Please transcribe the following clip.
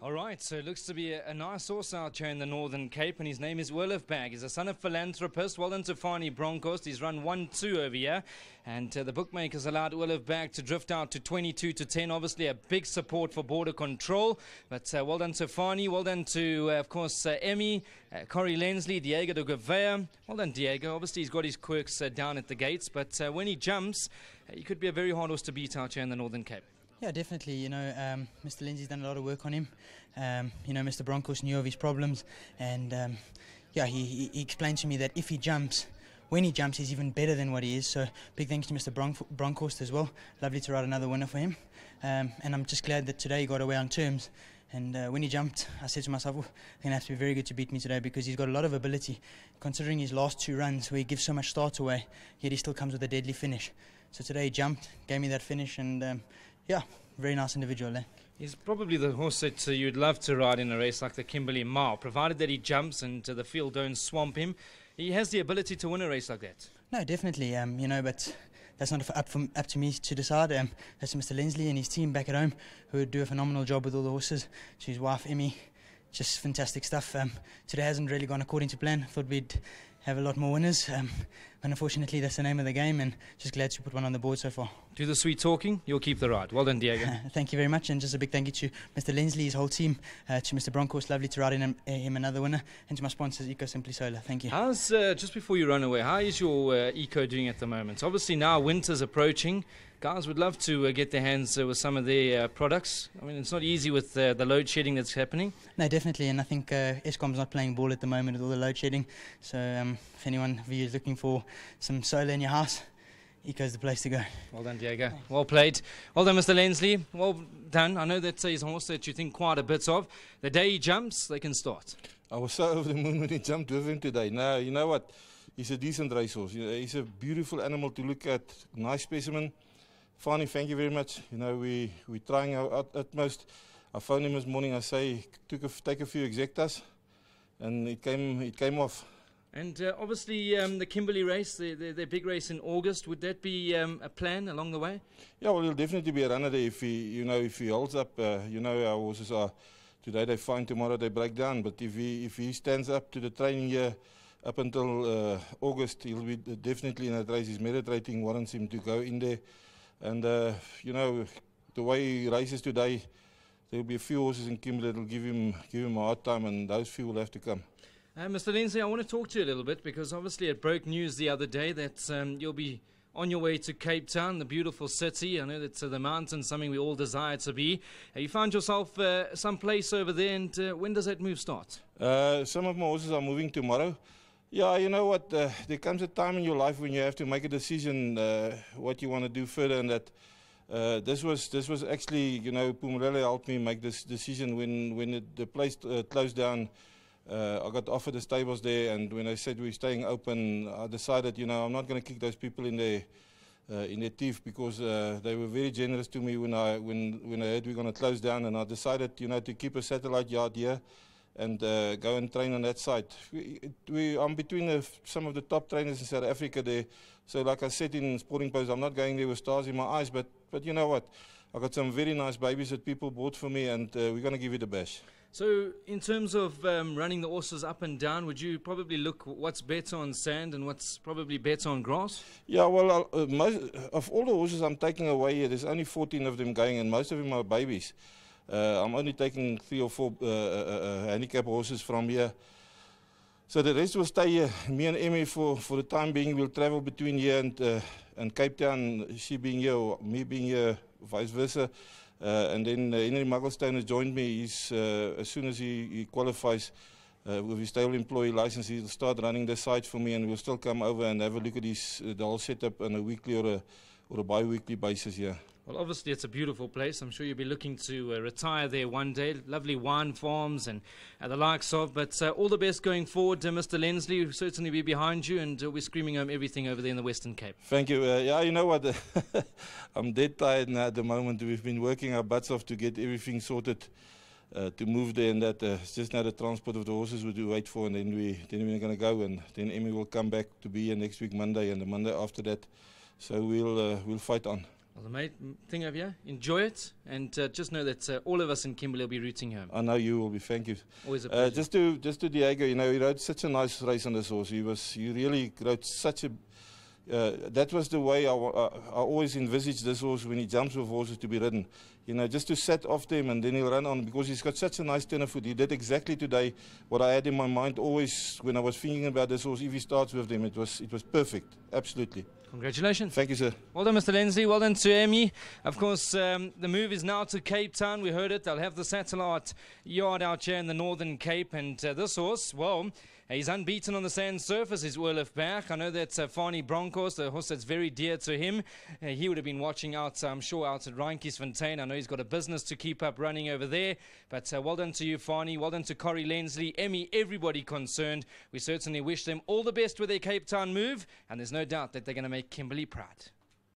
All right, so it looks to be a nice horse out here in the Northern Cape, and his name is Bag. He's a son of philanthropist. Well done to Fani Bronkhorst. He's run 1-2 over here, and the bookmakers allowed Bag to drift out to 22-10. Obviously, a big support for border control, but well done to Fani. Well done to, of course, Emmy, Corey Lensley, Diego de Gouveia. Well done, Diego. Obviously, he's got his quirks down at the gates, but when he jumps, he could be a very hard horse to beat out here in the Northern Cape. Yeah, definitely. You know, Mr. Lindsay's done a lot of work on him. You know, Mr. Bronkhorst knew of his problems, and yeah, he explained to me that if he jumps, when he jumps, he's even better than what he is. So big thanks to Mr. Bronkhorst as well. Lovely to ride another winner for him, and I'm just glad that today he got away on terms. And when he jumped, I said to myself, oh, they're going to have to be very good to beat me today, because he's got a lot of ability, considering his last 2 runs where he gives so much start away, yet he still comes with a deadly finish. So today he jumped, gave me that finish, and yeah, very nice individual. He's probably the horse that you'd love to ride in a race like the Kimberley Mile, provided that he jumps and the field don't swamp him. He has the ability to win a race like that. No, definitely, you know, but that's not up to me to decide. That's Mr. Lensley and his team back at home, who would do a phenomenal job with all the horses. To his wife, Emmy, just fantastic stuff. Today hasn't really gone according to plan. Thought we'd have a lot more winners, but unfortunately that's the name of the game, and just glad to put one on the board so far. Do the sweet talking, you'll keep the ride. Well done, Diego. Thank you very much, and just a big thank you to Mr. Lensley, his whole team, to Mr. Bronkhorst, lovely to ride in him another winner, and to my sponsors, Eco Simply Solar. Thank you. How's, just before you run away, how is your Eco doing at the moment? Obviously now winter's approaching. Guys would love to get their hands with some of their products. I mean, it's not easy with the load shedding that's happening. No, definitely, and I think Eskom's not playing ball at the moment with all the load shedding. So if anyone of you is looking for some solar in your house, Eco's the place to go. Well done, Diego. Well played. Well done, Mr. Lensley. Well done. I know that's a horse that you think quite a bit of. The day he jumps, they can start. I was so over the moon when he jumped with him today. No, you know what? He's a decent racehorse. You know, he's a beautiful animal to look at. Nice specimen. Fani, thank you very much. You know, we're trying our utmost. I phoned him this morning. I say, take a few exactas, and it came off. And obviously the Kimberley race, the big race in August, would that be a plan along the way? Yeah, well, he'll definitely be a runner there if he holds up. You know, our horses are today they fine, tomorrow they break down. But if he stands up to the training year up until August, he'll be definitely in that race. His merit rating warrants him to go in there. And you know, the way he races today, there will be a few horses in Kimberley that will give him a hard time, and those few will have to come. Mr. Lindsay, I want to talk to you a little bit, because obviously it broke news the other day that you'll be on your way to Cape Town, the beautiful city. I know that the mountains, something we all desire to be. You found yourself some place over there, and when does that move start? Some of my horses are moving tomorrow. Yeah, you know what, there comes a time in your life when you have to make a decision what you want to do further, and that this was actually, you know, Pumarele helped me make this decision when the place closed down. I got offered the stables there, and when they said we're staying open, I decided, you know, I'm not going to kick those people in their teeth, because they were very generous to me when I heard we're going to close down, and I decided, you know, to keep a satellite yard here and go and train on that side. I'm between some of the top trainers in South Africa there. So like I said in Sporting Post, I'm not going there with stars in my eyes, but you know what? I got some very nice babies that people bought for me, and we're going to give it a bash. So in terms of running the horses up and down, would you probably look what's better on sand and what's probably better on grass? Yeah, well, most of all the horses I'm taking away here, there's only 14 of them going, and most of them are babies. I'm only taking 3 or 4 handicap horses from here. So the rest will stay here. Me and Emmy, for the time being, will travel between here and Cape Town, she being here, or me being here, vice versa. And then Henry Mugglestone has joined me. He's, as soon as he qualifies with his stable employee license, he'll start running the site for me, and we'll still come over and have a look at the whole setup on a weekly or a bi-weekly basis here. Well, obviously it's a beautiful place. I'm sure you'll be looking to retire there one day. Lovely wine farms and the likes of. But all the best going forward, Mr. Lensley. We'll certainly be behind you, and we're screaming home everything over there in the Western Cape. Thank you. Yeah, you know what? I'm dead tired now at the moment. We've been working our butts off to get everything sorted to move there, and that it's just now the transport of the horses we do wait for, and then we're going to go, and then Emmy will come back to be here next week Monday, and the Monday after that. So we'll fight on. Well, the main thing over here, enjoy it, and just know that all of us in Kimberley will be rooting home. I know you will be. Thank you. Always a pleasure. Just to Diego, you know, he rode such a nice race on this horse. He really rode such a. That was the way I always envisaged this horse when he jumps with horses to be ridden. You know, just to set off them and then he'll run on, because he's got such a nice turn of foot. He did exactly today what I had in my mind always when I was thinking about this horse. If he starts with them, it was perfect. Absolutely. Congratulations. Thank you, sir. Well done, Mr. Lindsay. Well done to Emmy. Of course, the move is now to Cape Town. We heard it. They'll have the satellite yard out here in the Northern Cape. And this horse, well, he's unbeaten on the sand surface, is Orlif Berg. I know that's Fani Broncos, the horse that's very dear to him. He would have been watching out, I'm sure, out at Reinkiesfontein. I know he's got a business to keep up running over there. But well done to you, Fani. Well done to Corrie Lensley, Emmy, everybody concerned. We certainly wish them all the best with their Cape Town move. And there's no doubt that they're going to make Kimberley proud.